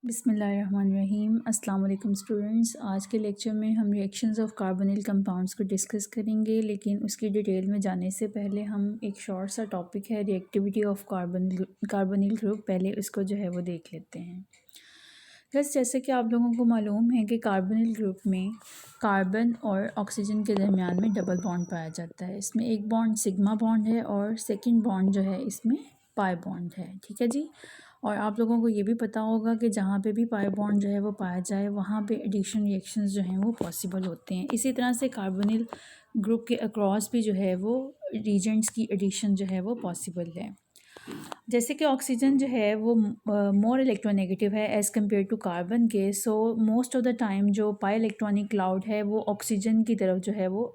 बिस्मिल्लाहिर्रहमानिर्रहीम। अस्सलाम वालेकुम स्टूडेंट्स। आज के लेक्चर में हम रिएक्शंस ऑफ कार्बोनिल कंपाउंड्स को डिस्कस करेंगे, लेकिन उसकी डिटेल में जाने से पहले हम एक शॉर्ट सा टॉपिक है रिएक्टिविटी ऑफ कार्बोनिल ग्रुप, पहले उसको जो है वो देख लेते हैं। बस जैसे कि आप लोगों को मालूम है कि कार्बोनिल ग्रुप में कार्बन और ऑक्सीजन के दरमियान में डबल बॉन्ड पाया जाता है। इसमें एक बॉन्ड सिग्मा बॉन्ड है और सेकंड बॉन्ड जो है इसमें पाई बॉन्ड है। ठीक है जी। और आप लोगों को ये भी पता होगा कि जहाँ पे भी पाई बॉन्ड जो है वो पाया जाए वहाँ पे एडिशन रिएक्शंस जो हैं वो पॉसिबल होते हैं। इसी तरह से कार्बोनिल ग्रुप के अक्रॉस भी जो है वो रीजेंट्स की एडिशन जो है वो पॉसिबल है। जैसे कि ऑक्सीजन जो है वो मोर इलेक्ट्रोनेगेटिव है एज़ कम्पेयर टू कार्बन के, so most of the time जो पाई इलेक्ट्रॉनिक क्लाउड है वो ऑक्सीजन की तरफ जो है वो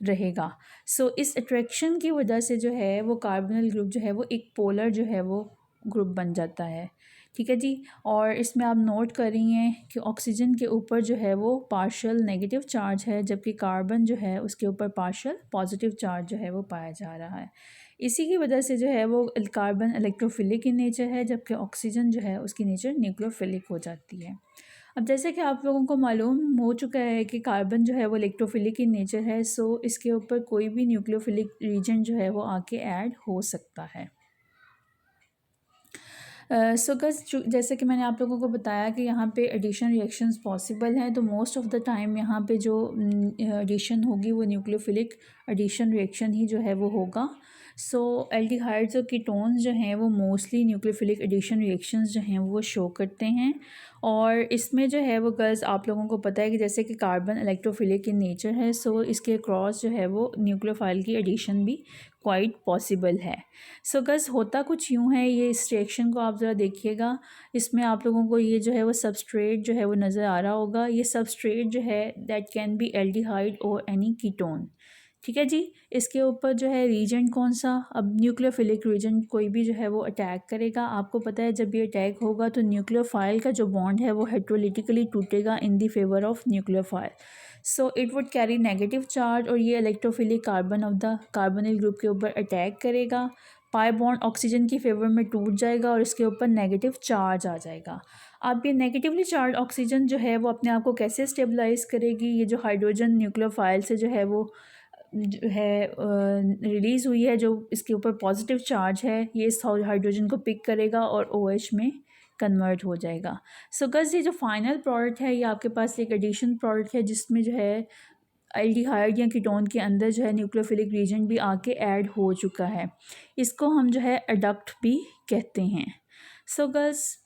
रहेगा। सो इस अट्रैक्शन की वजह से जो है वो कार्बोनिल ग्रुप जो है वो एक पोलर जो है वो ग्रुप बन जाता है। ठीक है जी। और इसमें आप नोट कर रही हैं कि ऑक्सीजन के ऊपर जो है वो पार्शियल नेगेटिव चार्ज है, जबकि कार्बन जो है उसके ऊपर पार्शियल पॉजिटिव चार्ज जो है वो पाया जा रहा है। इसी की वजह से जो है वो कार्बन इलेक्ट्रोफिलिक इन नेचर है, जबकि ऑक्सीजन जो है उसकी नेचर न्यूक्लियोफिलिक हो जाती है। अब जैसे कि आप लोगों को मालूम हो चुका है कि कार्बन जो है वो इलेक्ट्रोफिलिक इन नेचर है, सो इसके ऊपर कोई भी न्यूक्लियोफिलिक रीजन जो है वो आके ऐड हो सकता है। सो गस जैसे कि मैंने आप लोगों को बताया कि यहाँ पे एडिशन रिएक्शंस पॉसिबल हैं, तो मोस्ट ऑफ़ द टाइम यहाँ पे जो एडिशन होगी वो न्यूक्लियोफिलिक एडिशन रिएक्शन ही जो है वो होगा। सो एल्डिहाइड्स और कीटोन्स जो हैं वो मोस्टली न्यूक्लियोफिलिक एडिशन रिएक्शंस जो हैं वो शो करते हैं। और इसमें जो है वो गर्ल्स आप लोगों को पता है कि जैसे कि कार्बन इलेक्ट्रोफिलिक इन नेचर है, सो इसके क्रॉस जो है वो न्यूक्लियोफाइल की एडिशन भी क्वाइट पॉसिबल है। सो गर्ल्स होता कुछ यूँ है, ये इस रिएक्शन को आप ज़रा देखिएगा। इसमें आप लोगों को ये जो है वो सबस्ट्रेट जो है वो नज़र आ रहा होगा। ये सबस्ट्रेट जो है दैट कैन बी एल्डिहाइड और एनी कीटोन। ठीक है जी। इसके ऊपर जो है रीजेंट कौन सा, अब न्यूक्लियोफिलिक रीजेंट कोई भी जो है वो अटैक करेगा। आपको पता है जब ये अटैक होगा तो न्यूक्लियोफाइल का जो बॉन्ड है वो हेट्रोलिटिकली टूटेगा in the favour of nucleophile. So it would carry negative charge और ये electrophilic carbon of the carbonyl group के ऊपर अटैक करेगा। पाई बॉन्ड ऑक्सीजन की फेवर में टूट जाएगा और इसके ऊपर नेगेटिव चार्ज आ जाएगा। अब ये नेगेटिवली चार्ज ऑक्सीजन जो है वो अपने आप को कैसे स्टेबलाइज करेगी, ये जो हाइड्रोजन न्यूक्लियोफाइल से जो है वो जो है रिलीज़ हुई है, जो इसके ऊपर पॉजिटिव चार्ज है, ये इस हाइड्रोजन को पिक करेगा और OH में कन्वर्ट हो जाएगा। सो गस ये जो फाइनल प्रोडक्ट है ये आपके पास एक एडिशन प्रोडक्ट है, जिसमें जो है एल्डिहाइड या कीटोन के अंदर जो है न्यूक्लियोफिलिक रीजन भी आके ऐड हो चुका है। इसको हम जो है एडक्ट भी कहते हैं। सो गर्ल्स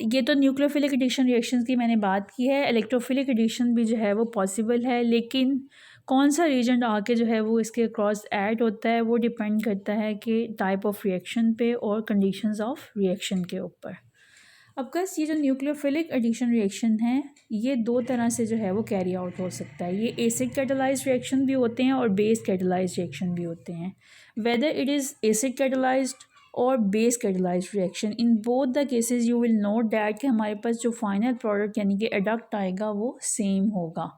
ये तो न्यूक्लियोफिलिक एडिशन रिएक्शंस की मैंने बात की है। इलेक्ट्रोफिलिक एडिशन भी जो है वो पॉसिबल है, लेकिन कौन सा रीजन आके जो है वो इसके अक्रॉस ऐड होता है वो डिपेंड करता है कि टाइप ऑफ रिएक्शन पे और कंडीशंस ऑफ रिएक्शन के ऊपर। अब बस ये जो न्यूक्लियोफिलिक एडिशन रिएक्शन है ये दो तरह से जो है वो कैरी आउट हो सकता है। ये एसिड कैटालाइज्ड रिएक्शन भी होते हैं और बेस कैटालाइज्ड रिएक्शन भी होते हैं। Whether it is acid catalysed और base catalysed reaction, in both the cases you will note that कि हमारे पास जो फाइनल प्रोडक्ट यानी कि एडक्ट आएगा वो सेम होगा।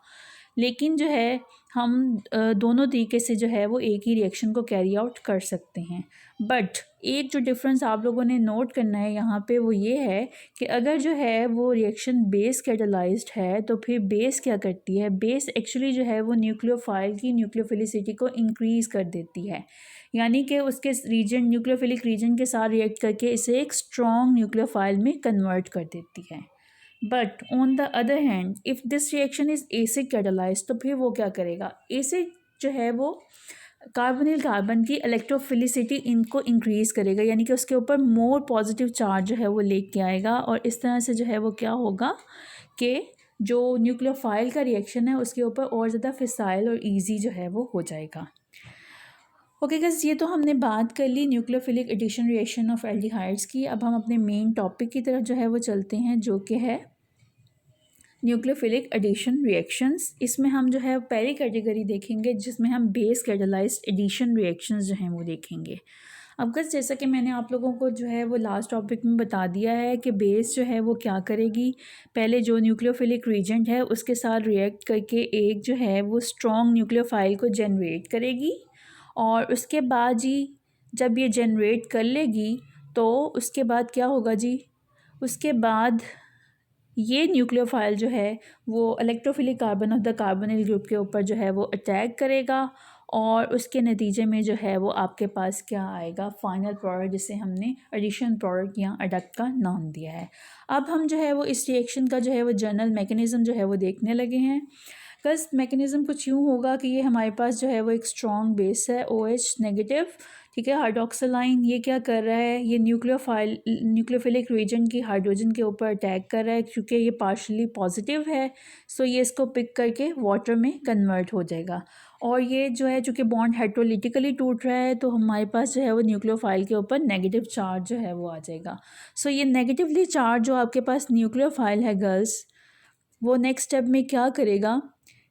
लेकिन जो है हम दोनों तरीके से जो है वो एक ही रिएक्शन को कैरी आउट कर सकते हैं। बट एक जो डिफरेंस आप लोगों ने नोट करना है यहाँ पे वो ये है कि अगर जो है वो रिएक्शन बेस कैटालाइज्ड है तो फिर बेस क्या करती है, बेस एक्चुअली जो है वो न्यूक्लियोफाइल की न्यूक्लियोफिलिसिटी को इंक्रीज़ कर देती है, यानी कि उसके रीजन न्यूक्लियोफिलिक रीजन के साथ रिएक्ट करके इसे एक स्ट्रॉन्ग न्यूक्लियोफाइल में कन्वर्ट कर देती है। But on the other hand if this reaction is acid catalysed तो फिर वो क्या करेगा, एसिड जो है वो कार्बोनिल कार्बन की इलेक्ट्रोफिलिसिटी इनको इंक्रीज़ करेगा, यानी कि उसके ऊपर मोर पॉजिटिव चार्ज जो है वो लेके आएगा और इस तरह से जो है वो क्या होगा कि जो न्यूक्लियोफाइल का रिएक्शन है उसके ऊपर और ज़्यादा फिसाइल और ईजी जो है वो हो जाएगा। ओके गाइस, ये तो हमने बात कर ली nucleophilic addition reaction of aldehydes की। अब हम अपने मेन टॉपिक की तरफ जो है वो चलते हैं, जो कि है न्यूक्लियोफिलिक एडिशन रिएक्शंस। इसमें हम जो है पहली कैटेगरी देखेंगे जिसमें हम बेस कैटालाइज्ड एडिशन रिएक्शंस जो हैं वो देखेंगे। अब बस जैसा कि मैंने आप लोगों को जो है वो लास्ट टॉपिक में बता दिया है कि बेस जो है वो क्या करेगी, पहले जो न्यूक्लियोफिलिक रीजेंट है उसके साथ रिएक्ट करके एक जो है वो स्ट्रॉन्ग न्यूक्लियोफाइल को जनरेट करेगी और उसके बाद जी जब ये जनरेट कर लेगी तो उसके बाद क्या होगा जी, उसके बाद ये न्यूक्लियोफाइल जो है वो electrophilic carbon of the carbonyl group के ऊपर जो है वो अटैक करेगा और उसके नतीजे में जो है वो आपके पास क्या आएगा, फाइनल प्रोडक्ट, जिसे हमने एडिशन प्रोडक्ट या अडक्ट का नाम दिया है। अब हम जो है वो इस रिएक्शन का जो है वो जनरल मैकेनिज़्म जो है वो देखने लगे हैं। बस मैकेनिज़्म कुछ यूँ होगा कि ये हमारे पास जो है वो एक स्ट्रॉन्ग बेस है OH नेगेटिव, ठीक है। हाइड्रोक्सिलाइन ये क्या कर रहा है, ये न्यूक्लियोफिलिक रीजन की हाइड्रोजन के ऊपर अटैक कर रहा है, क्योंकि ये पार्शली पॉजिटिव है, सो ये इसको पिक करके वाटर में कन्वर्ट हो जाएगा। और ये जो है चूँकि बॉन्ड हाइड्रोलिटिकली टूट रहा है, तो हमारे पास जो है वो न्यूक्लियोफाइल के ऊपर नेगेटिव चार्ज जो है वो आ जाएगा। सो ये नेगेटिवली चार्ज जो आपके पास न्यूक्लियोफाइल है गर्ल्स, वो नेक्स्ट स्टेप में क्या करेगा,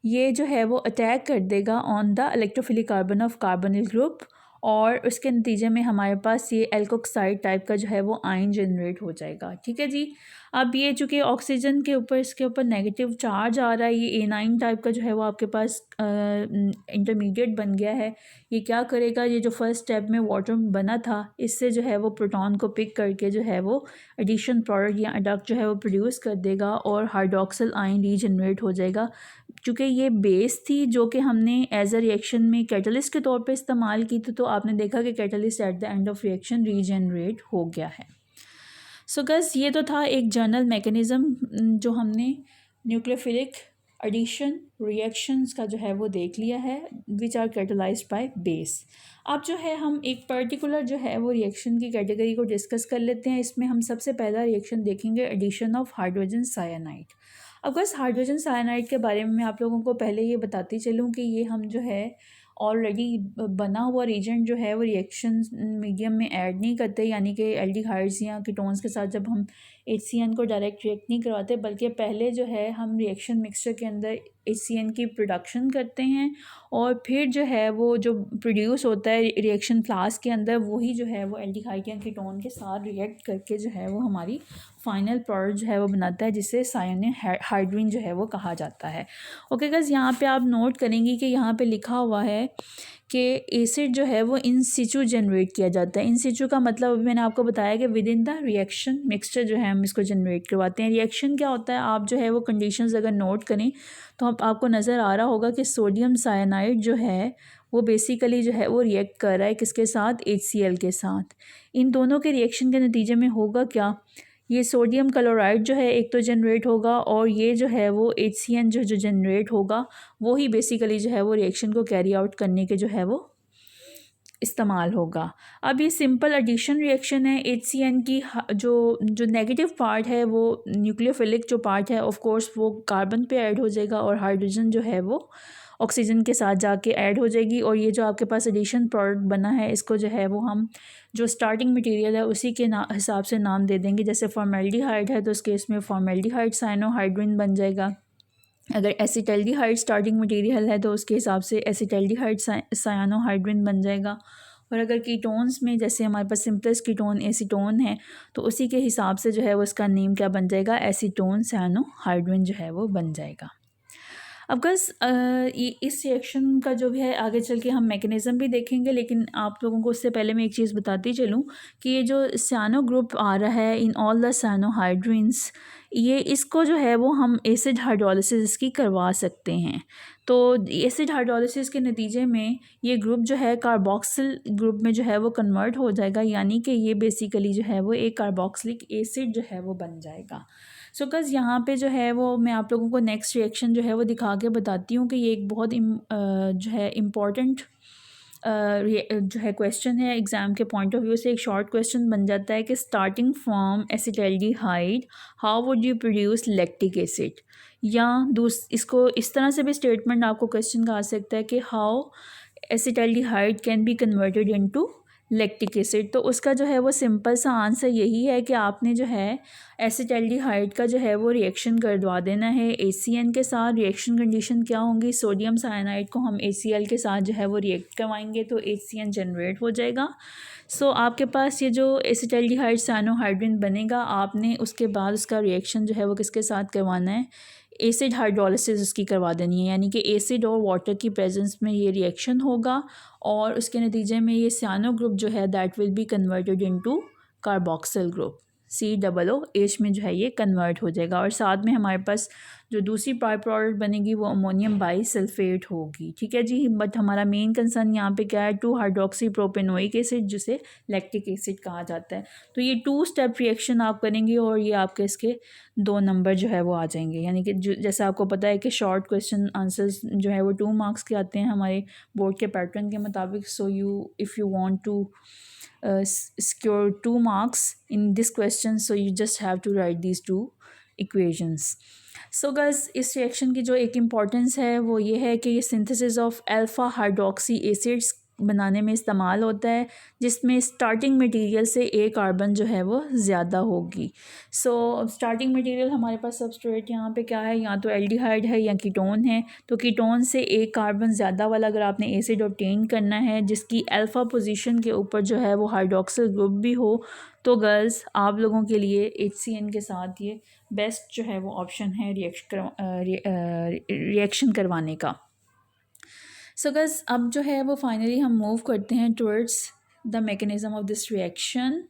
ये जो है वो अटैक कर देगा on the electrophilic carbon of carbonyl group, और उसके नतीजे में हमारे पास ये एल्कोक्साइड टाइप का जो है वो आयन जनरेट हो जाएगा, ठीक है जी। अब ये चूँकि ऑक्सीजन के ऊपर इसके ऊपर नेगेटिव चार्ज आ रहा है, ये A9 टाइप का जो है वो आपके पास इंटरमीडिएट बन गया है। ये क्या करेगा, ये जो फर्स्ट स्टेप में वाटर बना था, इससे जो है वो प्रोटॉन को पिक करके जो है वो एडिशन प्रोडक्ट या अडक्ट जो है वो प्रोड्यूस कर देगा और हाइड्रोक्सिल आयन रीजनरेट हो जाएगा। चूँकि ये बेस थी जो कि हमने एज अ रिएक्शन में कैटलिस्ट के तौर पे इस्तेमाल की थी, तो आपने देखा कि catalyst at the end of reaction regenerate हो गया है। सो गस ये तो था एक जनरल मैकेनिज़्म जो हमने न्यूक्लियोफिलिक एडिशन रिएक्शंस का जो है वो देख लिया है, which are catalysed by base. अब जो है हम एक पर्टिकुलर जो है वो रिएक्शन की कैटेगरी को डिस्कस कर लेते हैं। इसमें हम सबसे पहला रिएक्शन देखेंगे एडिशन ऑफ हाइड्रोजन साइनाइड। अब बस हाइड्रोजन साइनाइड के बारे में मैं आप लोगों को पहले ये बताती चलूँ कि ये हम जो है ऑलरेडी बना हुआ रीजेंट जो है वो रिएक्शन मीडियम में ऐड नहीं करते, यानी कि एल्डिहाइड्स या कीटोन्स के साथ जब हम HCN को डायरेक्ट रिएक्ट नहीं करवाते, बल्कि पहले जो है हम रिएक्शन मिक्सचर के अंदर HCN की प्रोडक्शन करते हैं और फिर जो है वो जो प्रोड्यूस होता है रिएक्शन फ्लास्क के अंदर, वही जो है वो एल्डिहाइड या कीटोन के साथ रिएक्ट करके जो है वो हमारी फाइनल प्रोडक्ट जो है वो बनाता है, जिसे सायोनिक हाइड्रीन जो है वो कहा जाता है। ओके गाइस, यहाँ पे आप नोट करेंगे कि यहाँ पे लिखा हुआ है कि एसिड जो है वो इन सिचू जनरेट किया जाता है। इन सिचू का मतलब मैंने आपको बताया कि with in the reaction mixture जो है हम इसको जनरेट करवाते हैं। रिएक्शन क्या होता है, आप जो है वो कंडीशंस अगर नोट करें तो आपको नज़र आ रहा होगा कि सोडियम साइनाइड जो है वो बेसिकली जो है वो रिएक्ट कर रहा है किसके साथ, HCl के साथ। इन दोनों के रिएक्शन के नतीजे में होगा क्या, ये सोडियम क्लोराइड जो है एक तो जनरेट होगा और ये जो है वो HCN जो जनरेट होगा वो ही बेसिकली जो है वो रिएक्शन को कैरी आउट करने के जो है वो इस्तेमाल होगा। अब ये सिंपल एडिशन रिएक्शन है। HCN की जो नेगेटिव पार्ट है वो न्यूक्लियोफिलिक जो पार्ट है ऑफ कोर्स वो कार्बन पे ऐड हो जाएगा और हाइड्रोजन जो है वो ऑक्सीजन के साथ जाके ऐड हो जाएगी, और ये जो आपके पास एडिशन प्रोडक्ट बना है इसको जो है वो हम जो स्टार्टिंग मटेरियल है उसी के हिसाब से नाम दे देंगे। जैसे फॉर्मेल्डिहाइड है तो इस केस में फॉर्मेल्डिहाइड साइनोहाइड्रिन बन जाएगा। अगर एसिटल्डिहाइड स्टार्टिंग मटेरियल है तो उसके हिसाब से एसिटल्डिहाइड साइनोहाइड्रिन बन जाएगा। और अगर कीटोन्स में जैसे हमारे पास सिंपलेस्ट कीटोन एसीटोन है तो उसी के हिसाब से जो है वो उसका नेम क्या बन जाएगा, एसीटोन साइनोहाइड्रिन जो है वो बन जाएगा। अब बस इस रिएक्शन का जो भी है आगे चल के हम मैकेनिज़्म भी देखेंगे, लेकिन आप लोगों को उससे पहले मैं एक चीज़ बताती चलूँ कि ये जो साइनो ग्रुप आ रहा है इन ऑल द साइनोहाइड्रिन्स, ये इसको जो है वो हम एसिड हाइड्रोलिसिस इसकी करवा सकते हैं। तो एसिड हाइड्रोलिसिस के नतीजे में ये ग्रुप जो है कार्बोक्सिल ग्रुप में जो है वो कन्वर्ट हो जाएगा, यानी कि ये बेसिकली जो है वो एक कार्बोक्सिलिक एसिड जो है वो बन जाएगा। सो गस यहाँ पे जो है वो मैं आप लोगों को नेक्स्ट रिएक्शन जो है वो दिखा के बताती हूँ कि ये एक बहुत जो है इम्पॉर्टेंट जो है क्वेश्चन है एग्ज़ाम के पॉइंट ऑफ व्यू से। एक शॉर्ट क्वेश्चन बन जाता है कि starting from acetaldehyde how would you produce lactic acid, या इसको इस तरह से भी स्टेटमेंट आपको क्वेश्चन का आ सकता है कि how acetaldehyde can be converted into lactic acid. तो उसका जो है वो सिंपल सा आंसर यही है कि आपने जो है एसिटल्डिहाइड का जो है वो रिएक्शन करवा देना है HCN के साथ। रिएक्शन कंडीशन क्या होंगी, सोडियम साइनाइड को हम HCl के साथ जो है वो रिएक्ट करवाएंगे तो HCN जनरेट हो जाएगा। सो आपके पास ये जो एसिटल्डिहाइड साइनोहाइड्रिन बनेगा, आपने उसके बाद उसका रिएक्शन जो है वो किसके साथ करवाना है, एसिड हाइड्रोलिसिस उसकी करवा देनी है, यानी कि एसिड और वाटर की प्रेजेंस में ये रिएक्शन होगा और उसके नतीजे में ये साइनो ग्रुप जो है that will be converted into carboxyl group. COOH में जो है ये कन्वर्ट हो जाएगा और साथ में हमारे पास जो दूसरी बाई प्रोडक्ट बनेगी वो अमोनियम बाईसल्फेट होगी। ठीक है जी। बट हमारा मेन कंसर्न यहाँ पे क्या है, 2-हाइड्रोक्सी-प्रोपेनोइक एसिड जिसे लैक्टिक एसिड कहा जाता है। तो ये 2 स्टेप रिएक्शन आप करेंगे और ये आपके इसके 2 नंबर जो है वो आ जाएंगे। यानी कि जैसे आपको पता है कि शॉर्ट क्वेश्चन आंसर्स जो है वो 2 मार्क्स के आते हैं हमारे बोर्ड के पैटर्न के मुताबिक। So if you want to secure 2 marks in this question, so you just have to write these 2 equations. सो गस इस रिएक्शन की जो एक इम्पॉर्टेंस है वो ये है कि ये synthesis of alpha hydroxy acids बनाने में इस्तेमाल होता है, जिसमें स्टार्टिंग मटेरियल से एक कार्बन जो है वो ज़्यादा होगी। सो स्टार्टिंग मटेरियल हमारे पास सबस्ट्रेट यहाँ पे क्या है, या तो एल्डिहाइड है या कीटोन है। तो कीटोन से एक कार्बन ज़्यादा वाला अगर आपने एसिड ऑब्टेन करना है जिसकी अल्फ़ा पोजीशन के ऊपर जो है वो हाइड्रोक्सिल ग्रुप भी हो, तो गर्ल्स आप लोगों के लिए HCN के साथ ये बेस्ट जो है वो ऑप्शन है रिएक्शन करवाने का। सो गस अब जो है वो फाइनली हम मूव करते हैं towards the mechanism of this reaction.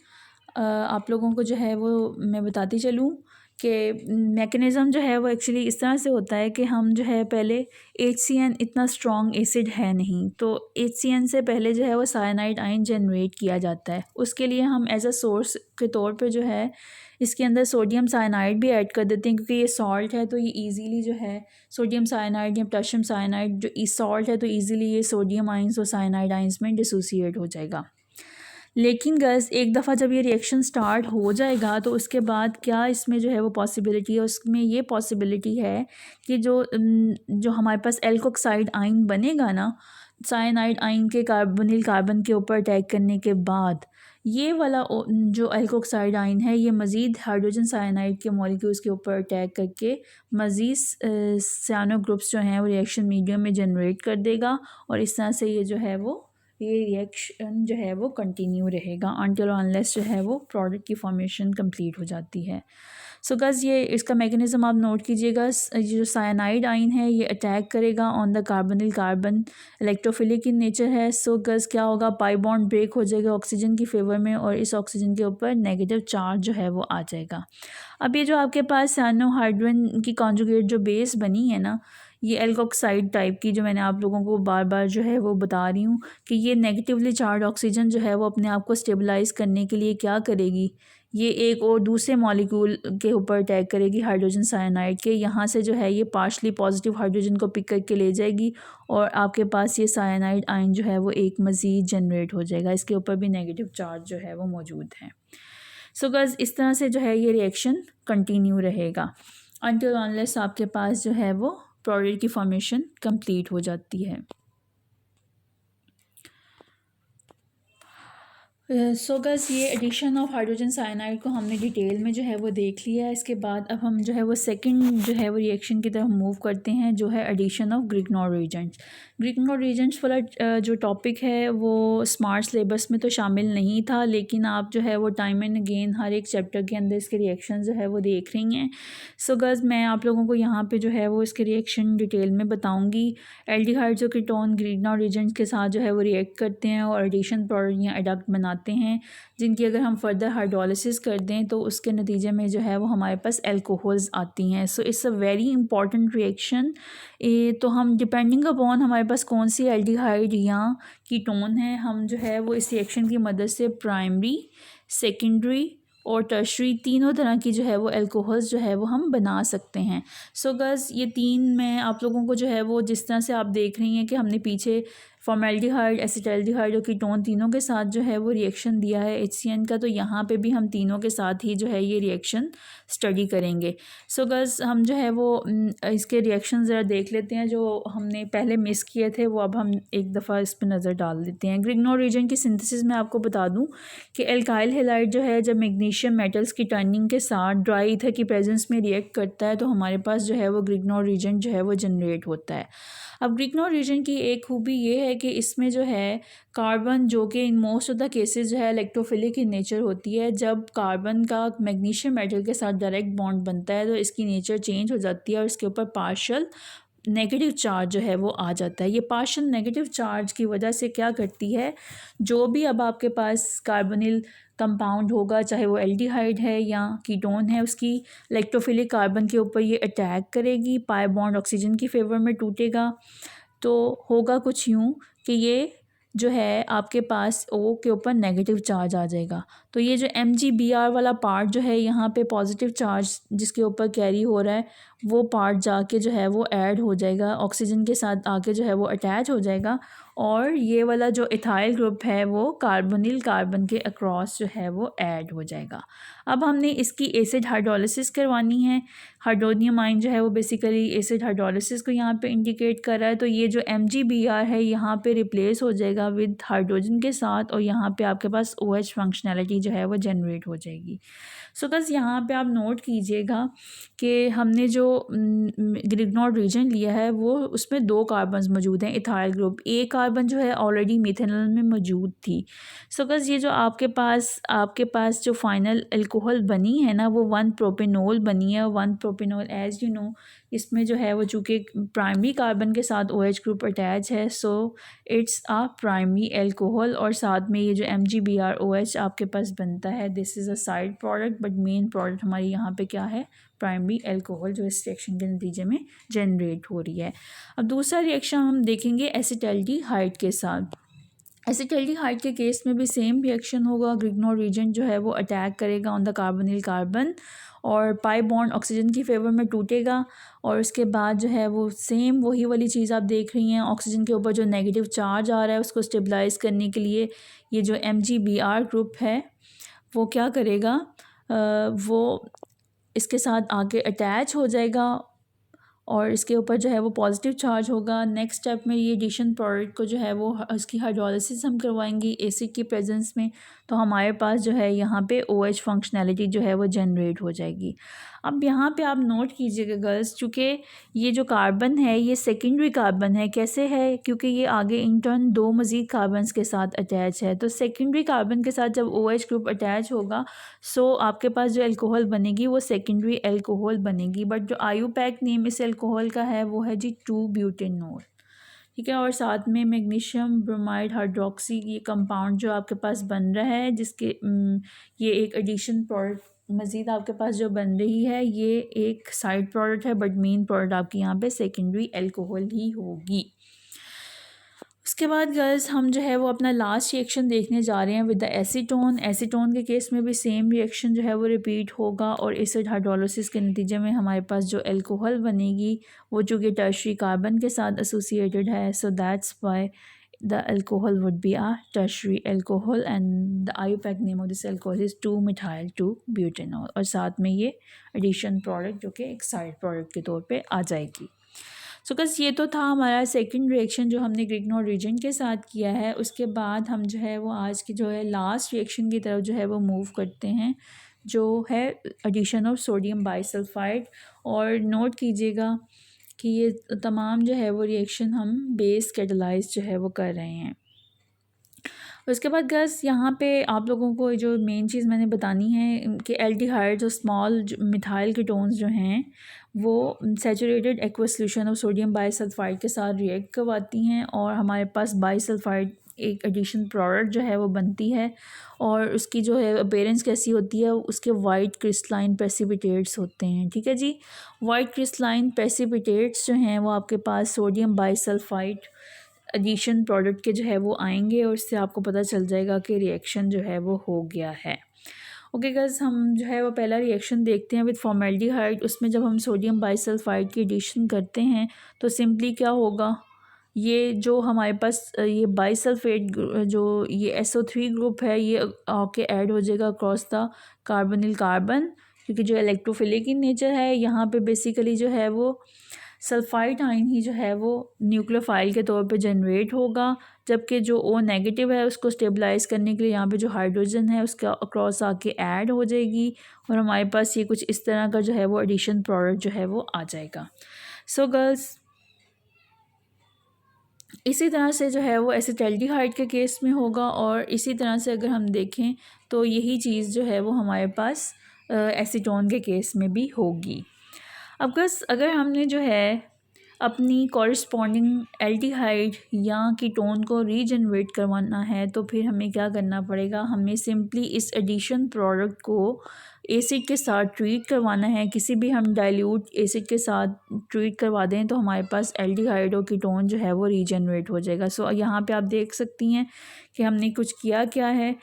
आप लोगों को जो है वो मैं बताती चलूँ कि मैकेनिज़्म जो है वो एक्चुअली इस तरह से होता है कि हम जो है पहले HCN इतना स्ट्रॉन्ग एसिड है नहीं, तो HCN से पहले जो है वो साइनाइड आयन जनरेट किया जाता है। उसके लिए हम एज अ सोर्स के तौर पे जो है इसके अंदर सोडियम साइनाइड भी ऐड कर देते हैं, क्योंकि ये सॉल्ट है तो ये इजीली जो है सोडियम साइनाइड या पोटेशियम साइनाइड जो सॉल्ट है तो इजीली ये सोडियम आइंस और साइनाइड आइंस में डिसोसिएट हो जाएगा। लेकिन गैस एक दफ़ा जब ये रिएक्शन स्टार्ट हो जाएगा तो उसके बाद क्या इसमें जो है वो पॉसिबिलिटी है, उसमें ये पॉसिबिलिटी है कि जो हमारे पास एल्कोक्साइड आयन बनेगा ना, साइनाइड आयन के कार्बोनिल कार्बन के ऊपर अटैक करने के बाद ये वाला जो एल्कोक्साइड आयन है ये मज़ीद हाइड्रोजन साइनाइड के मॉलिक्यूल्स के ऊपर अटैक करके मज़ीद साइनो ग्रुप्स जो हैं वो रिएक्शन मीडियम में जनरेट कर देगा और इस तरह से ये रिएक्शन जो है वो कंटिन्यू रहेगा अनटिल अनलेस जो है वो प्रोडक्ट की फॉर्मेशन कंप्लीट हो जाती है। सो गस ये इसका मैकेनिज़्म आप नोट कीजिएगा। ये जो साइनाइड आयन है ये अटैक करेगा on the carbonyl carbon, electrophilic in nature है। सो गस क्या होगा, पाई बॉन्ड ब्रेक हो जाएगा ऑक्सीजन की फेवर में और इस ऑक्सीजन के ऊपर नेगेटिव चार्ज जो है वो आ जाएगा। अब ये जो आपके पास साइनोहाइड्रिन की कॉन्जुगेट जो बेस बनी है ना, ये एल्कोक्साइड टाइप की, जो मैंने आप लोगों को बार बार जो है वो बता रही हूँ कि ये नेगेटिवली चार्ज ऑक्सीजन जो है वो अपने आप को स्टेबलाइज़ करने के लिए क्या करेगी, ये एक और दूसरे मॉलिक्यूल के ऊपर अटैक करेगी हाइड्रोजन साइनाइड के। यहाँ से जो है ये पार्शली पॉजिटिव हाइड्रोजन को पिक करके ले जाएगी और आपके पास ये साइनाइड आयन जो है वो एक मज़ीद जनरेट हो जाएगा, इसके ऊपर भी नेगेटिव चार्ज जो है वो मौजूद है। सो गज़ इस तरह से जो है ये रिएक्शन कंटिन्यू रहेगा अनटिल अनलेस आपके पास जो है वो प्रोडक्ट की फॉर्मेशन कंप्लीट हो जाती है। सो गस ये एडिशन ऑफ हाइड्रोजन साइनाइड को हमने डिटेल में जो है वो देख लिया है। इसके बाद अब हम जो है वो सेकंड जो है वो रिएक्शन की तरफ मूव करते हैं, जो है एडिशन ऑफ ग्रिग्नॉर रिएजेंट्स। ग्रिग्नॉर रिएजेंट्स वाला जो टॉपिक है वो स्मार्ट सिलेबस में तो शामिल नहीं था, लेकिन आप जो है वो टाइम एंड अगेन हर एक चैप्टर के अंदर इसके रिएक्शन जो है वो देख रही हैं। सो गस मैं आप लोगों को यहाँ पे जो है वो इसके रिएक्शन डिटेल में बताऊँगी। एल्डिहाइड्स और कीटोन ग्रिग्नॉर रिएजेंट्स के साथ जो है वो रिएक्ट करते हैं और एडिशन प्रोडक्ट या एडक्ट बनाते हैं, जिनकी अगर हम फर्दर हाइड्रोलिसिस कर दें तो उसके नतीजे में जो है वो हमारे पास एल्कोहल्स आती हैं। So it's a very important reaction. तो हम डिपेंडिंग अपॉन हमारे पास कौन सी एल्डिहाइड या कीटोन है, हम जो है वो इस रिएक्शन की मदद से प्राइमरी, सेकेंडरी और टर्शरी तीनों तरह की जो है वो एल्कोहल्स जो है वो हम बना सकते हैं। सो गज़ ये तीन मैं आप लोगों को जो है वो जिस तरह से आप देख रही हैं कि हमने पीछे फॉर्मेल्डिहाइड, एसिटाल्डिहाइड और कीटोन तीनों के साथ जो है वो रिएक्शन दिया है HCN का, तो यहाँ पे भी हम तीनों के साथ ही जो है ये रिएक्शन स्टडी करेंगे। सो गज़ हम जो है वो इसके रिएक्शन ज़रा देख लेते हैं जो हमने पहले मिस किए थे, वो अब हम एक दफ़ा इस पर नज़र डाल देते हैं। ग्रिग्नॉर रिएजेंट की सिंथेसिस में आपको बता दूँ कि एल्काइल हैलाइड जो है जब मैग्नीशियम मेटल्स की टर्निंग के साथ ड्राई ईथर की प्रेजेंस में रिएक्ट करता है तो हमारे पास जो है वो ग्रिग्नॉर रिएजेंट जो है वो जनरेट होता है। अब ग्रिग्नॉर रिएजेंट की एक खूबी ये है कि इसमें जो है कार्बन, जो कि in most of the cases जो है इलेक्ट्रोफिलिक इन नेचर होती है, जब कार्बन का मैग्नीशियम मेटल के साथ डायरेक्ट बॉन्ड बनता है तो इसकी नेचर चेंज हो जाती है और इसके ऊपर पार्शियल नेगेटिव चार्ज जो है वो आ जाता है। ये पार्शियल नेगेटिव चार्ज की वजह से क्या करती है, जो भी अब आपके पास कार्बोनिल कंपाउंड होगा, चाहे वो एल्डिहाइड है या कीटोन है, उसकी इलेक्ट्रोफिलिक कार्बन के ऊपर ये अटैक करेगी, पाई बॉन्ड ऑक्सीजन की फेवर में टूटेगा। तो होगा कुछ यूँ कि ये जो है आपके पास ओ के ऊपर नेगेटिव चार्ज आ जाएगा। तो ये जो MgBr वाला पार्ट जो है यहाँ पे पॉजिटिव चार्ज जिसके ऊपर कैरी हो रहा है, वो पार्ट जाके जो है वो ऐड हो जाएगा, ऑक्सीजन के साथ आके जो है वो अटैच हो जाएगा, और ये वाला जो इथाइल ग्रुप है वो कार्बोनिल कार्बन के अक्रॉस जो है वो ऐड हो जाएगा। अब हमने इसकी एसिड हाइड्रोलिसिस करवानी है। हाइड्रोनियम आयन जो है वो बेसिकली एसिड हाइड्रोलिसिस को यहाँ पे इंडिकेट कर रहा है। तो ये जो MgBr है यहाँ पे रिप्लेस हो जाएगा विद हाइड्रोजन के साथ, और यहाँ पे आपके पास OH फंक्शनैलिटी जो है वो जनरेट हो जाएगी। सो बस यहाँ पे आप नोट कीजिएगा कि हमने जो ग्रिग्नॉर्ड रीजन लिया है वो उसमें 2 कार्बन्स मौजूद हैं, इथाइल ग्रुप। एक कार्बन जो है ऑलरेडी मिथेनॉल में मौजूद थी। सो बस ये जो आपके पास जो फाइनल अल्कोहल बनी है ना, वो 1 प्रोपेनॉल बनी है। 1 प्रोपेनॉल एज यू नो, इसमें जो है वो चूँकि प्राइमरी कार्बन के साथ OH ग्रुप अटैच है, so it's a primary alcohol. और साथ में ये जो MgBrOH आपके पास बनता है, this is a side product, but main product हमारी यहाँ पे क्या है, प्राइमरी अल्कोहल, जो इस रिएक्शन के नतीजे में जनरेट हो रही है। अब दूसरा रिएक्शन हम देखेंगे एसिटाल्डिहाइड के साथ। एसिटाल्डिहाइड के केस में भी सेम रिएक्शन होगा। ग्रिग्नॉर्ड रीजन जो है वो अटैक करेगा ऑन द कार्बोनिल कार्बन, और पाई बॉन्ड ऑक्सीजन की फेवर में टूटेगा, और उसके बाद जो है वो सेम वही वाली चीज़ आप देख रही हैं। ऑक्सीजन के ऊपर जो नेगेटिव चार्ज आ रहा है उसको स्टेबलाइज करने के लिए ये जो MgBr ग्रुप है वो क्या करेगा, वो इसके साथ आके अटैच हो जाएगा, और इसके ऊपर जो है वो पॉजिटिव चार्ज होगा। नेक्स्ट स्टेप में ये एडिशन प्रोडक्ट को जो है वो उसकी हाइड्रोलिसिस हम करवाएंगे एसिड की प्रेजेंस में, तो हमारे पास जो है यहाँ पे OH फंक्शनैलिटी जो है वो जनरेट हो जाएगी। अब यहाँ पे आप नोट कीजिएगा गर्ल्स, चूँकि ये जो कार्बन है ये सेकेंडरी कार्बन है। कैसे है, क्योंकि ये आगे इन टर्न 2 मज़ीद कार्बन्स के साथ अटैच है। तो सेकेंडरी कार्बन के साथ जब OH ग्रुप अटैच होगा, सो आपके पास जो अल्कोहल बनेगी वो सेकेंडरी अल्कोहल बनेगी। बट जो IUPAC नेम इस अल्कोहल का है वो है जी 2-ब्यूटेनॉल, ठीक है। और साथ में मैग्नीशियम ब्रोमाइड हाइड्रोक्सी ये कंपाउंड जो आपके पास बन रहा है, जिसके ये एक एडिशन प्रोडक्ट मज़ीद आपके पास जो बन रही है, ये एक साइड प्रोडक्ट है, बट मेन प्रोडक्ट आपकी यहाँ पे सेकेंडरी अल्कोहल ही होगी। उसके बाद गर्ल्स हम जो है वो अपना लास्ट रिएक्शन देखने जा रहे हैं विद द एसीटोन। एसीटोन के केस में भी सेम रिएक्शन जो है वो रिपीट होगा, और एसिड हाइड्रोलिसिस के नतीजे में हमारे पास जो अल्कोहल बनेगी वो चूँकि टर्शरी कार्बन के साथ एसोसिएटेड है, so that's why the alcohol would be a tertiary alcohol, and the IUPAC name of this alcohol is 2-methyl-2-butanol। और साथ में ये एडिशन प्रोडक्ट जो कि एक साइड प्रोडक्ट के तौर पे आ जाएगी। सो बस ये तो था हमारा सेकंड रिएक्शन जो हमने ग्रिग्नॉर्ड रीजन के साथ किया है। उसके बाद हम जो है वो आज की जो है लास्ट रिएक्शन की तरफ जो है वो मूव करते हैं, जो है एडिशन ऑफ सोडियम बाइसल्फाइड। और नोट कीजिएगा कि ये तमाम जो है वो रिएक्शन हम बेस कैटलाइज जो है वो कर रहे हैं। उसके बाद गैस यहाँ पे आप लोगों को जो मेन चीज़ मैंने बतानी है कि एल्डिहाइड जो स्मॉल मिथाइल कीटोन्स जो हैं वो saturated aqueous solution of sodium bisulphide के साथ रिएक्ट करवाती हैं, और हमारे पास बाइसल्फाइड एक एडिशन प्रोडक्ट जो है वो बनती है। और उसकी जो है अपीयरेंस कैसी होती है, उसके वाइट क्रिस्टलाइन प्रेसिपिटेट्स होते हैं, ठीक है जी। वाइट क्रिस्टलाइन प्रेसिपिटेट्स जो हैं वो आपके पास सोडियम बाइसल्फाइड एडिशन प्रोडक्ट के जो है वो आएंगे, और इससे आपको पता चल जाएगा कि रिएक्शन जो है वो हो गया है। ओके गाइस, हम जो है वो पहला रिएक्शन देखते हैं विद फॉर्मेल्डिहाइड। उसमें जब हम सोडियम बाइसल्फाइड की एडिशन करते हैं तो सिंपली क्या होगा, ये जो हमारे पास ये बाइसल्फेट जो ये SO3 ग्रुप है ये आके ऐड हो जाएगा अक्रॉस द कार्बोनिल कार्बन, क्योंकि जो इलेक्ट्रोफिलिक इन नेचर है यहाँ पे बेसिकली जो है वो सल्फाइड आयन ही जो है वो न्यूक्लियोफाइल के तौर पे जनरेट होगा, जबकि जो O नेगेटिव है उसको स्टेबलाइज करने के लिए यहाँ पे जो हाइड्रोजन है उसका अक्रॉस आके ऐड हो जाएगी, और हमारे पास ये कुछ इस तरह का जो है वो एडिशन प्रोडक्ट जो है वो आ जाएगा। सो गर्ल्स, इसी तरह से जो है वो एसिटाल्डिहाइड के केस में होगा, और इसी तरह से अगर हम देखें तो यही चीज़ जो है वो हमारे पास एसीटोन के केस में भी होगी। अब बस अगर हमने जो है अपनी कॉरस्पॉन्डिंग एल्डिहाइड या कीटोन को रीजनरेट करवाना है तो फिर हमें क्या करना पड़ेगा, हमें सिंपली इस एडिशन प्रोडक्ट को एसिड के साथ ट्रीट करवाना है। किसी भी हम डाइल्यूट एसिड के साथ ट्रीट करवा दें तो हमारे पास एल्डिहाइड और कीटोन जो है वो रीजनरेट हो जाएगा। सो यहाँ पे आप देख सकती हैं कि हमने कुछ किया क्या है,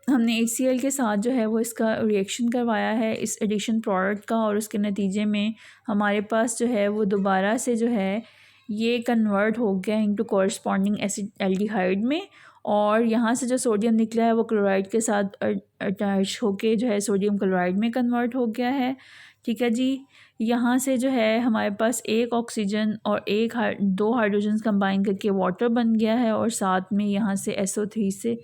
हमने HCl के साथ जो है वो इसका रिएक्शन करवाया है इस एडिशन प्रोडक्ट का, और उसके नतीजे में हमारे पास जो है वो दोबारा से जो है ये कन्वर्ट हो गया इनटू कॉरस्पॉन्डिंग एसिड एल्डिहाइड में, और यहाँ से जो सोडियम निकला है वो क्लोराइड के साथ अटैच होके जो है सोडियम क्लोराइड में कन्वर्ट हो गया है। ठीक है जी। यहाँ से जो है हमारे पास एक ऑक्सीजन और दो हाइड्रोजन कंबाइन करके वाटर बन गया है, और साथ में यहाँ से SO3 से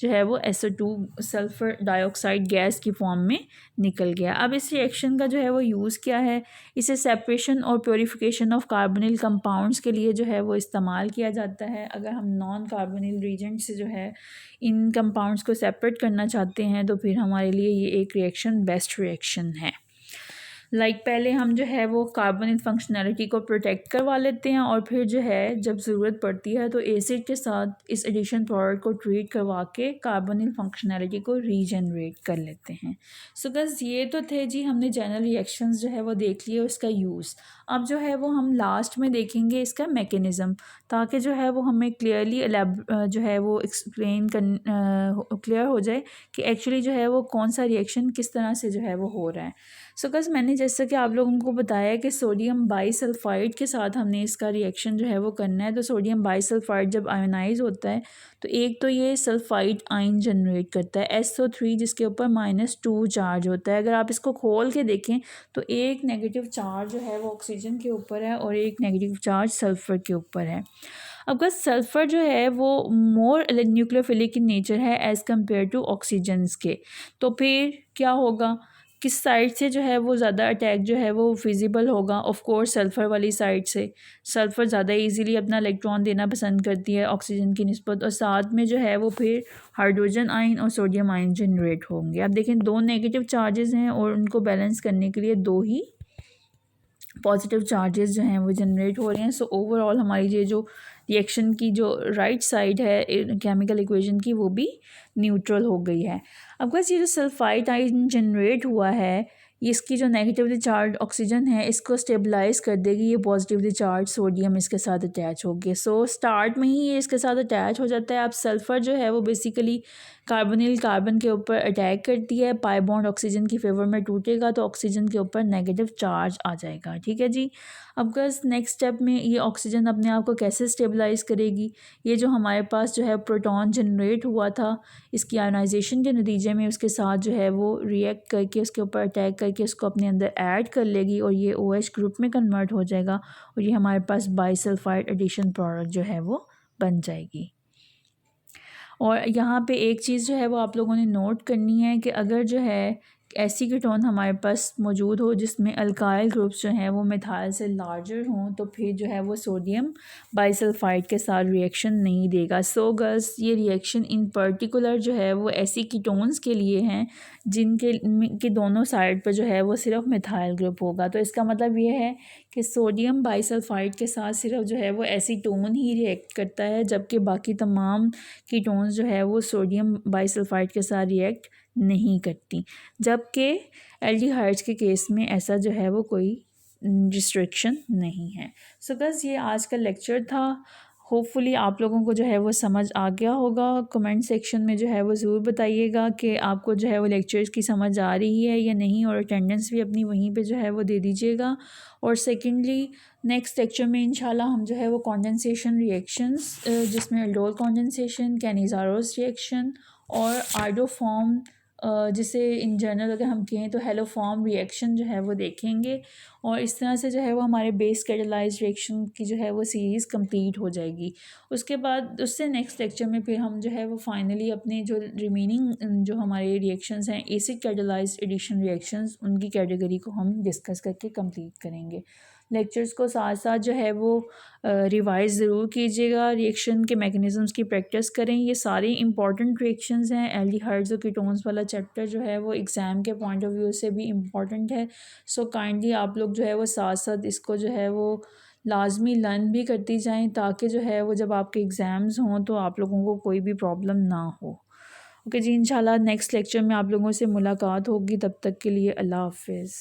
जो है वो SO2 सल्फ़र डाइऑक्साइड गैस की फॉर्म में निकल गया। अब इस रिएक्शन का जो है वो यूज़ क्या है, इसे सेपरेशन और प्योरीफिकेशन ऑफ कार्बोनिल कंपाउंड्स के लिए जो है वो इस्तेमाल किया जाता है। अगर हम नॉन कार्बोनिल रीजेंट से जो है इन कंपाउंड्स को सेपरेट करना चाहते हैं तो फिर हमारे लिए ये एक रिएक्शन बेस्ट रिएक्शन है। पहले हम जो है वो कार्बोनिल फंक्शनैलिटी को प्रोटेक्ट करवा लेते हैं, और फिर जो है जब ज़रूरत पड़ती है तो एसिड के साथ इस एडिशन प्रोडक्ट को ट्रीट करवा के कार्बोनिल फंक्शनैलिटी को रीजनरेट कर लेते हैं। सो गाइस ये तो थे जी, हमने जनरल रिएक्शंस जो है वो देख लिए और इसका यूज़। अब जो है वो हम लास्ट में देखेंगे इसका मैकेनिज़्म, ताकि जो है वो हमें क्लियरली जो है वो एक्सप्लेन क्लियर हो जाए कि एक्चुअली जो है वो कौन सा रिएक्शन किस तरह से जो है वो हो रहा है। सो गाइस मैंने जैसा कि आप लोगों को बताया कि सोडियम बाईसल्फाइड के साथ हमने इसका रिएक्शन जो है वो करना है। तो सोडियम बाईसल्फाइड जब आयोनाइज होता है तो एक तो ये सल्फाइड आयन जनरेट करता है SO3, जिसके ऊपर -2 चार्ज होता है। अगर आप इसको खोल के देखें तो एक नेगेटिव चार्ज जो है वो ऑक्सीजन के ऊपर है और एक नेगेटिव चार्ज सल्फ़र के ऊपर है। अब बस सल्फ़र जो है वो मोर न्यूक्लियोफिलिक इन नेचर है एज़ कम्पेयर टू ऑक्सीजन्स के। तो फिर क्या होगा, किस साइड से जो है वो ज़्यादा अटैक जो है वो फिजिबल होगा, ऑफ कोर्स सल्फ़र वाली साइड से। सल्फ़र ज़्यादा इजीली अपना इलेक्ट्रॉन देना पसंद करती है ऑक्सीजन की निस्बत, और साथ में जो है वो फिर हाइड्रोजन आयन और सोडियम आयन जनरेट होंगे। अब देखें दो नेगेटिव चार्जेस हैं और उनको बैलेंस करने के लिए दो ही पॉजिटिव चार्जेस जो हैं वो जनरेट हो रहे हैं। सो ओवरऑल हमारी ये जो रिएक्शन की जो राइट साइड है केमिकल इक्वेशन की वो भी न्यूट्रल हो गई है। अब बस ये जो सल्फाइड आयन जनरेट हुआ है, इसकी जो नेगेटिवली चार्ज ऑक्सीजन है इसको स्टेबलाइज कर देगी ये पॉजिटिवली चार्ज सोडियम इसके साथ अटैच हो गया। सो स्टार्ट में ही ये इसके साथ अटैच हो जाता है। अब सल्फ़र जो है वो बेसिकली कार्बोनिल कार्बन के ऊपर अटैक करती है, पाई बॉन्ड ऑक्सीजन की फेवर में टूटेगा तो ऑक्सीजन के ऊपर नेगेटिव चार्ज आ जाएगा। ठीक है जी। अब बस नेक्स्ट स्टेप में ये ऑक्सीजन अपने आप को कैसे स्टेबलाइज करेगी, ये जो हमारे पास जो है प्रोटॉन जनरेट हुआ था इसकी आयोनाइजेशन के नतीजे में उसके साथ जो है वो रिएक्ट करके उसके ऊपर अटैक करके उसको अपने अंदर ऐड कर लेगी और ये OH ग्रुप में कन्वर्ट हो जाएगा और ये हमारे पास बाईसल्फाइड एडिशन प्रोडक्ट जो है वो बन जाएगी। और यहाँ पे एक चीज़ जो है वो आप लोगों ने नोट करनी है कि अगर जो है ऐसी कीटोन हमारे पास मौजूद हो जिसमें अल्काइल ग्रुप्स जो हैं वो मिथाइल से लार्जर हों तो फिर जो है वो सोडियम बाईसल्फाइड के साथ रिएक्शन नहीं देगा। सो गर्ल्स ये रिएक्शन इन पर्टिकुलर जो है वो ऐसी कीटोन्स के लिए हैं जिनके दोनों साइड पर जो है वो सिर्फ मिथाइल ग्रुप होगा। तो इसका मतलब ये है कि सोडियम बाईसल्फाइड के साथ सिर्फ जो है वो एसीटोन ही रिएक्ट करता है, जबकि बाकी तमाम कीटोन्स जो है वो सोडियम बाईसल्फाइड के साथ रिएक्ट नहीं करती, जबकि एल्डिहाइड्स के केस में ऐसा जो है वो कोई रिस्ट्रिक्शन नहीं है। सो बस ये आज का लेक्चर था। होपफुली आप लोगों को जो है वो समझ आ गया होगा। कमेंट सेक्शन में जो है वो ज़रूर बताइएगा कि आपको जो है वो लेक्चर्स की समझ आ रही है या नहीं, और अटेंडेंस भी अपनी वहीं पे जो है वो दे दीजिएगा। और सेकेंडली नेक्स्ट लेक्चर में इंशाल्लाह हम जो है वो कॉन्डेंसेशन रिएक्शंस जिसमें एल्डोल कॉन्डेंसेशन, कैनिज़ारोस रिएक्शन और आइडोफॉर्म जिसे इन जनरल अगर हम कहें तो हेलोफॉर्म रिएक्शन जो है वो देखेंगे। और इस तरह से जो है वो हमारे बेस कैटालाइज्ड रिएक्शन की जो है वो सीरीज़ कंप्लीट हो जाएगी। उसके बाद उससे नेक्स्ट लेक्चर में फिर हम जो है वो फाइनली अपने जो रिमेनिंग जो हमारे रिएक्शंस हैं एसिड कैटालाइज्ड एडिशन रिएक्शंस उनकी कैटेगरी को हम डिस्कस करके कंप्लीट करेंगे। लेक्चर्स को साथ साथ जो है वो रिवाइज़ ज़रूर कीजिएगा, रिएक्शन के मैकेनिज़म्स की प्रैक्टिस करें। ये सारे इंपॉर्टेंट रिएक्शंस हैं। एल्डिहाइड्स और कीटोन्स वाला चैप्टर जो है वो एग्ज़ाम के पॉइंट ऑफ व्यू से भी इम्पॉर्टेंट है। सो काइंडली आप लोग जो है वो साथ साथ इसको जो है वो लाजमी लर्न भी करती जाएं, ताकि जो है वो जब आपके एग्ज़ाम्स हों तो आप लोगों को कोई भी प्रॉब्लम ना हो। ओके जी, इंशाल्लाह नेक्स्ट लेक्चर में आप लोगों से मुलाकात होगी। तब तक के लिए अल्लाह हाफ़िज़।